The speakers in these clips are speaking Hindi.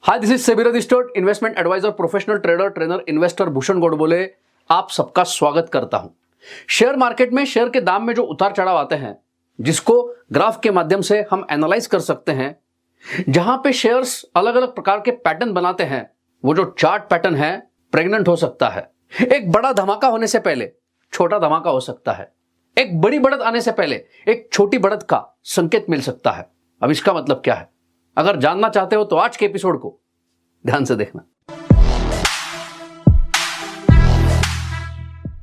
Hi, this is SEBI registered investment adviser, professional trader, trainer, investor Bhushan Godbole आप सबका स्वागत करता हूं। शेयर मार्केट में शेयर के दाम में जो उतार चढ़ाव आते हैं, जिसको ग्राफ के माध्यम से हम एनालाइज कर सकते हैं, जहां पे शेयर्स अलग अलग प्रकार के पैटर्न बनाते हैं, वो जो चार्ट पैटर्न है प्रेग्नेंट हो सकता है। एक बड़ा धमाका होने से पहले छोटा धमाका हो सकता है। एक बड़ी बढ़त आने से पहले एक छोटी बढ़त का संकेत मिल सकता है। अब इसका मतलब क्या है? अगर जानना चाहते हो तो आज के एपिसोड को ध्यान से देखना।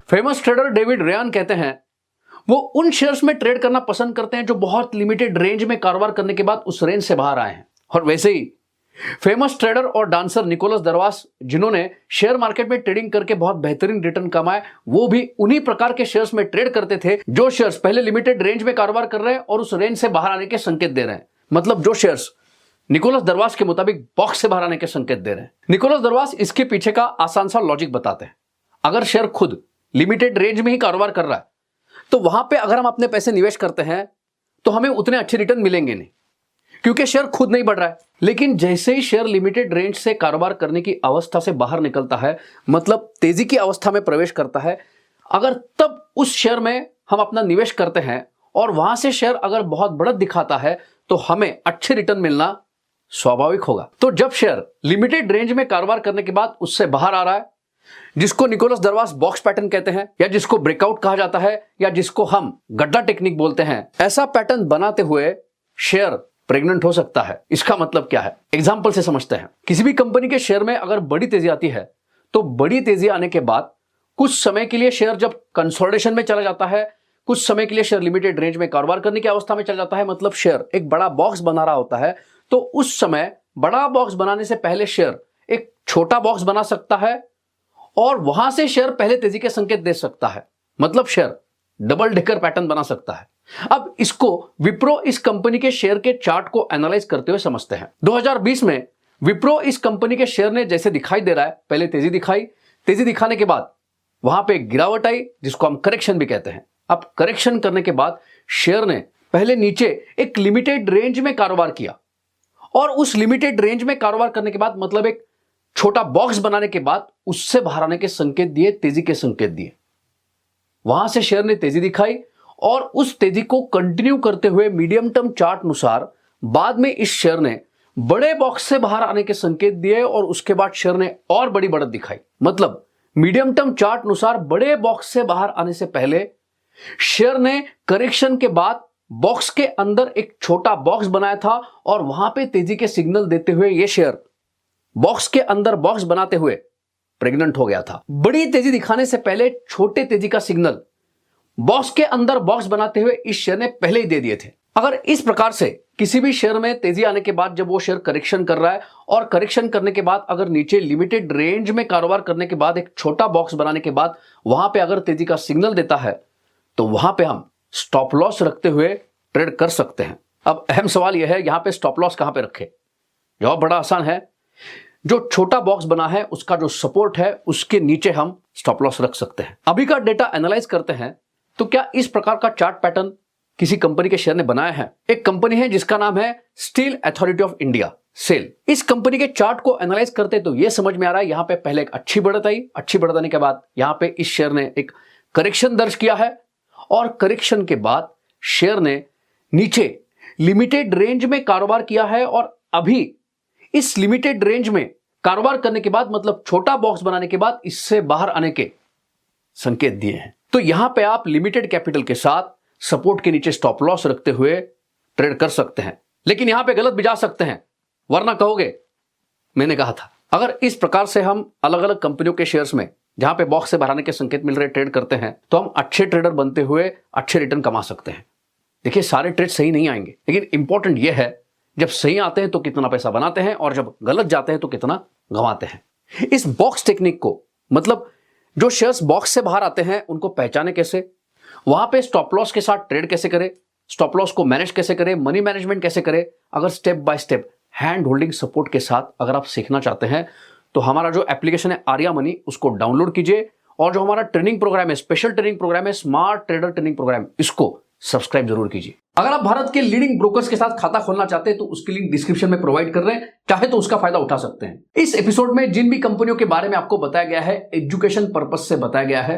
फेमस ट्रेडर डेविड रेयान कहते हैं वो उन शेयर्स में ट्रेड करना पसंद करते हैं जो बहुत लिमिटेड रेंज में कारोबार करने के बाद उस रेंज से बाहर आए हैं। और वैसे ही फेमस ट्रेडर और डांसर निकोलस दरवास, जिन्होंने शेयर मार्केट में ट्रेडिंग करके बहुत बेहतरीन रिटर्न कमाए, वो भी उन्हीं प्रकार के शेयर्स में ट्रेड करते थे जो शेयर्स पहले लिमिटेड रेंज में कारोबार कर रहे हैं और उस रेंज से बाहर आने के संकेत दे रहे हैं। मतलब जो शेयर्स निकोलस दरवास के मुताबिक बॉक्स से बाहर आने के संकेत दे रहे हैं। निकोलस दरवास इसके पीछे का आसान सा लॉजिक बताते हैं। अगर शेयर खुद लिमिटेड रेंज में ही कारोबार कर रहा है तो वहां पे अगर हम अपने पैसे निवेश करते हैं तो हमें उतने अच्छे रिटर्न मिलेंगे नहीं, क्योंकि शेयर खुद नहीं बढ़ रहा है। लेकिन जैसे ही शेयर लिमिटेड रेंज से कारोबार करने की अवस्था से बाहर निकलता है, मतलब तेजी की अवस्था में प्रवेश करता है, अगर तब उस शेयर में हम अपना निवेश करते हैं और वहां से शेयर अगर बहुत बढ़त दिखाता है तो हमें अच्छे रिटर्न मिलना स्वाभाविक होगा। तो जब शेयर लिमिटेड रेंज में कारोबार करने के बाद उससे बाहर आ रहा है, जिसको निकोलस दरवास बॉक्स पैटर्न कहते हैं, या जिसको ब्रेकआउट कहा जाता है, या जिसको हम गड्ढा टेक्निक बोलते हैं, ऐसा पैटर्न बनाते हुए शेयर प्रेग्नेंट हो सकता है। इसका मतलब क्या है? एग्जांपल से समझते हैं। किसी भी कंपनी के शेयर में अगर बड़ी तेजी आती है तो बड़ी तेजी आने के बाद कुछ समय के लिए शेयर जब कंसोलिडेशन में चला जाता है, कुछ समय के लिए शेयर लिमिटेड रेंज में कारोबार करने की अवस्था में चला जाता है, मतलब शेयर एक बड़ा बॉक्स बना रहा होता है, तो उस समय बड़ा बॉक्स बनाने से पहले शेयर एक छोटा बॉक्स बना सकता है और वहां से शेयर पहले तेजी के संकेत दे सकता है। मतलब शेयर डबल डेकर पैटर्न बना सकता है। अब इसको विप्रो इस कंपनी के शेयर के चार्ट को एनालाइज करते हुए समझते हैं। 2020 में विप्रो इस कंपनी के शेयर ने जैसे दिखाई दे रहा है, पहले तेजी दिखाई, तेजी दिखाने के बाद वहां पे एक गिरावट आई, जिसको हम करेक्शन भी कहते हैं। अब करेक्शन करने के बाद शेयर ने पहले नीचे एक लिमिटेड रेंज में कारोबार किया और उस लिमिटेड रेंज में कारोबार करने के बाद, मतलब एक छोटा बॉक्स बनाने के बाद, उससे बाहर आने के संकेत दिए, तेजी के संकेत दिए। वहां से शेयर ने तेजी दिखाई और उस तेजी को कंटिन्यू करते हुए मीडियम टर्म चार्ट अनुसार बाद में इस शेयर ने बड़े बॉक्स से बाहर आने के संकेत दिए और उसके बाद शेयर ने और बड़ी बढ़त दिखाई। मतलब मीडियम टर्म चार्ट अनुसार बड़े बॉक्स से बाहर आने से पहले शेयर ने करेक्शन के बाद बॉक्स के अंदर एक छोटा बॉक्स बनाया था और वहां पे तेजी के सिग्नल देते हुए यह शेयर बॉक्स के अंदर बॉक्स बनाते हुए प्रेग्नेंट हो गया था। बड़ी तेजी दिखाने से पहले छोटे तेजी का सिग्नल बॉक्स के अंदर बॉक्स बनाते हुए इस शेयर ने पहले ही दे दिए थे। अगर इस प्रकार से किसी भी शेयर में तेजी आने के बाद जब वो शेयर करेक्शन कर रहा है और करेक्शन करने के बाद अगर नीचे लिमिटेड रेंज में कारोबार करने के बाद एक छोटा बॉक्स बनाने के बाद वहां पे अगर तेजी का सिग्नल देता है तो वहां पे हम स्टॉप लॉस रखते हुए ट्रेड कर सकते हैं। अब अहम सवाल यह है, यहां पे स्टॉप लॉस कहां पे रखें? जवाब बड़ा आसान है। जो छोटा बॉक्स बना है उसका जो सपोर्ट है उसके नीचे हम स्टॉप लॉस रख सकते हैं। अभी का डेटा एनालाइज करते हैं तो क्या इस प्रकार का चार्ट पैटर्न किसी कंपनी के शेयर ने बनाया है? एक कंपनी है जिसका नाम है steel authority of India, SAIL. इस कंपनी के चार्ट को एनालाइज करते तो यह समझ में आ रहा है, यहां पे पहले एक अच्छी बढ़त आई, अच्छी बढ़त आने के बाद यहां पे इस शेयर ने एक करेक्शन दर्ज किया है और करेक्शन के बाद शेयर ने नीचे लिमिटेड रेंज में कारोबार किया है और अभी इस लिमिटेड रेंज में कारोबार करने के बाद, मतलब छोटा बॉक्स बनाने के बाद, इससे बाहर आने के संकेत दिए हैं। तो यहां पे आप लिमिटेड कैपिटल के साथ सपोर्ट के नीचे स्टॉप लॉस रखते हुए ट्रेड कर सकते हैं। लेकिन यहां पे गलत भी जा सकते हैं, वरना कहोगे मैंने कहा था। अगर इस प्रकार से हम अलग अलग कंपनियों के शेयर्स में जहां पे बॉक्स से बाहर आने के संकेत मिल रहे ट्रेड करते हैं तो हम अच्छे ट्रेडर बनते हुए अच्छे रिटर्न कमा सकते हैं। देखिए, सारे ट्रेड सही नहीं आएंगे, लेकिन इंपॉर्टेंट यह है जब सही आते हैं तो कितना पैसा बनाते हैं और जब गलत जाते हैं तो कितना गंवाते हैं। इस बॉक्स टेक्निक को, मतलब जो शेयर्स बॉक्स से बाहर आते हैं उनको पहचाने कैसे, वहां पे स्टॉप लॉस के साथ ट्रेड कैसे करें, स्टॉप लॉस को मैनेज कैसे करें, मनी मैनेजमेंट कैसे करें, अगर step by step hand holding support के साथ अगर आप सीखना चाहते हैं तो हमारा जो एप्लीकेशन है आर्या मनी, उसको डाउनलोड कीजिए और जो हमारा ट्रेनिंग प्रोग्राम है, स्पेशल ट्रेनिंग प्रोग्राम है, स्मार्ट ट्रेडर ट्रेनिंग प्रोग्राम, इसको सब्सक्राइब जरूर कीजिए। अगर आप भारत के लीडिंग ब्रोकर्स के साथ खाता खोलना चाहते हैं तो उसकी लिंक डिस्क्रिप्शन में प्रोवाइड कर रहे हैं, चाहे तो उसका फायदा उठा सकते हैं। इस एपिसोड में जिन भी कंपनियों के बारे में आपको बताया गया है, एजुकेशन पर्पज से बताया गया है।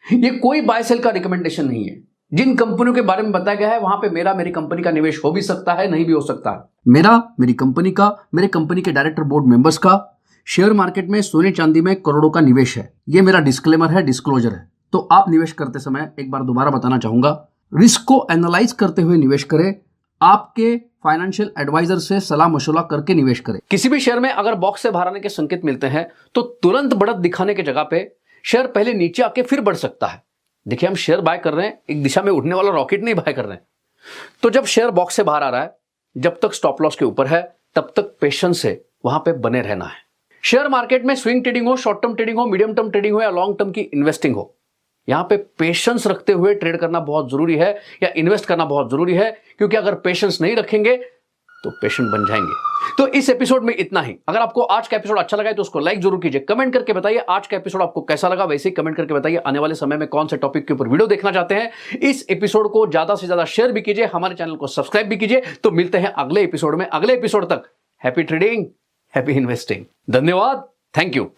ये कोई बाय सेल का रिकमेंडेशन नहीं है। जिन कंपनियों के बारे में बताया गया है वहां पे मेरी कंपनी का निवेश हो भी सकता है, नहीं भी हो सकता है। मेरी कंपनी का, मेरे कंपनी के डायरेक्टर बोर्ड मेंबर्स का शेयर मार्केट में, सोने चांदी में करोड़ों का निवेश है। ये मेरा डिस्क्लेमर है, डिस्क्लोजर है। तो आप निवेश करते समय एक बार दोबारा बताना चाहूंगा, रिस्क को एनालाइज करते हुए निवेश करें। आपके फाइनेंशियल एडवाइजर से सलाह मशवरा करके निवेश करें। किसी भी शेयर में अगर बॉक्स से बाहर आने के संकेत मिलते हैं तो तुरंत बढ़त दिखाने की जगह पे शेयर पहले नीचे आके फिर बढ़ सकता है। देखिए, हम शेयर बाय कर रहे हैं, एक दिशा में उठने वाला रॉकेट नहीं बाय कर रहे हैं। तो जब शेयर बॉक्स से बाहर आ रहा है, जब तक स्टॉप लॉस के ऊपर है, तब तक पेशेंस से वहां पे बने रहना है। शेयर मार्केट में स्विंग ट्रेडिंग हो, शॉर्ट टर्म ट्रेडिंग हो, मीडियम टर्म ट्रेडिंग हो या लॉन्ग टर्म की इन्वेस्टिंग हो, यहां पे पेशेंस रखते हुए ट्रेड करना बहुत जरूरी है या इन्वेस्ट करना बहुत जरूरी है, क्योंकि अगर पेशेंस नहीं रखेंगे तो पेशेंट बन जाएंगे। तो इस एपिसोड में इतना ही। अगर आपको आज का एपिसोड अच्छा लगा है तो उसको लाइक जरूर कीजिए। कमेंट करके बताइए आज का एपिसोड आपको कैसा लगा। वैसे ही कमेंट करके बताइए आने वाले समय में कौन से टॉपिक के ऊपर वीडियो देखना चाहते हैं। इस एपिसोड को ज्यादा से ज्यादा शेयर भी कीजिए, हमारे चैनल को सब्सक्राइब भी कीजिए। तो मिलते हैं अगले एपिसोड में। अगले एपिसोड तक हैप्पी ट्रेडिंग, हैप्पी इन्वेस्टिंग। धन्यवाद, थैंक यू।